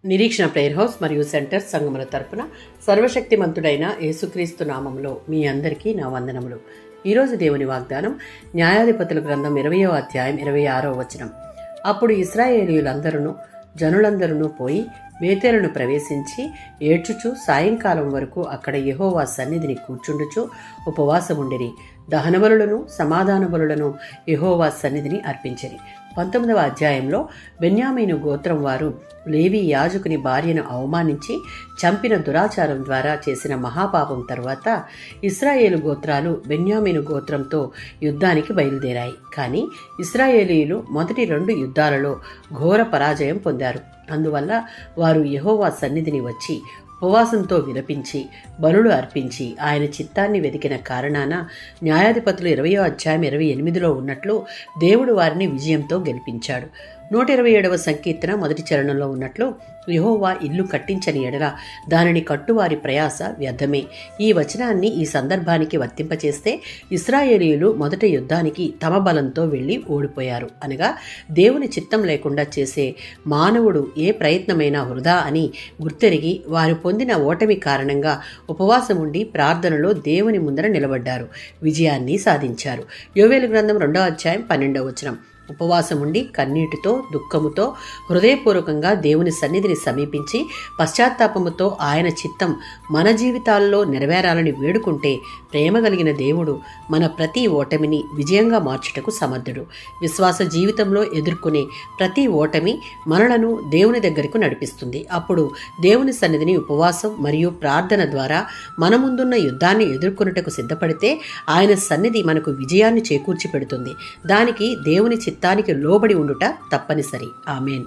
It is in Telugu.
నిరీక్షణ ప్రేయర్ హౌస్ మరియు సెంటర్ సంఘముల తరపున సర్వశక్తిమంతుడైన యేసుక్రీస్తు నామములో మీ అందరికీ నా వందనములు. ఈరోజు దేవుని వాగ్దానం న్యాయాధిపతుల గ్రంథం 20వ అధ్యాయం 26వ వచనం. అప్పుడు ఇశ్రాయేలీయులందరూ జనులందరూ పోయి బేతేలును ప్రవేశించి ఏడ్చుచు సాయంకాలం వరకు అక్కడ యెహోవా సన్నిధిని కూర్చుండుచు ఉపవాసముండిరి. దహన బలులను సమాధాన బలులను యెహోవా సన్నిధిని అర్పించిరి. 19వ అధ్యాయంలో బెన్యామీను గోత్రం వారు లేవి యాజకుని భార్యను అవమానించి చంపిన దురాచారం ద్వారా చేసిన మహాపాపం తర్వాత ఇశ్రాయేలు గోత్రాలు బెన్యామీను గోత్రంతో యుద్ధానికి బయలుదేరాయి. కానీ ఇశ్రాయేలీయులు మొదటి 2 యుద్ధాలలో ఘోర పరాజయం పొందారు. అందువల్ల వారు యెహోవా సన్నిధిని వచ్చి ఉపవాసంతో విలపించి బలులు అర్పించి ఆయన చిత్తాన్ని వెతికిన కారణాన న్యాయాధిపతులు 20వ అధ్యాయం 28లో ఉన్నట్లు దేవుడు వారిని విజయంతో గెలిపించాడు. 127వ సంకీర్తన మొదటి చరణంలో ఉన్నట్లు యెహోవా ఇల్లు కట్టించని ఎడల దానిని కట్టువారి ప్రయాస వ్యర్థమే. ఈ వచనాన్ని ఈ సందర్భానికి వర్తింపచేస్తే ఇశ్రాయేలీయులు మొదట యుద్ధానికి తమ బలంతో వెళ్లి ఓడిపోయారు అనగా దేవుని చిత్తం లేకుండా చేసే మానవుడు ఏ ప్రయత్నమైనా వృధా అని గుర్తెరిగి వారు పొందిన ఓటమి కారణంగా ఉపవాసం ఉండి ప్రార్థనలో దేవుని ముందర నిలబడ్డారు, విజయాన్ని సాధించారు. యోవేలు గ్రంథం 2వ అధ్యాయం 12వ వచనం. ఉపవాసం ఉండి కన్నీటితో దుఃఖముతో హృదయపూర్వకంగా దేవుని సన్నిధిని సమీపించి పశ్చాత్తాపముతో ఆయన చిత్తం మన జీవితాల్లో నెరవేరాలని వేడుకుంటే ప్రేమ కలిగిన దేవుడు మన ప్రతి ఓటమిని విజయంగా మార్చుటకు సమర్థుడు. విశ్వాస జీవితంలో ఎదుర్కొనే ప్రతి ఓటమి మనలను దేవుని దగ్గరకు నడిపిస్తుంది. అప్పుడు దేవుని సన్నిధిని ఉపవాసం మరియు ప్రార్థన ద్వారా మన ముందున్న యుద్ధాన్ని ఎదుర్కొనుటకు సిద్ధపడితే ఆయన సన్నిధి మనకు విజయాన్ని చేకూర్చి పెడుతుంది. దానికి దేవుని చిత్తానికి లోబడి ఉండుట తప్పనిసరి. ఆమేన్.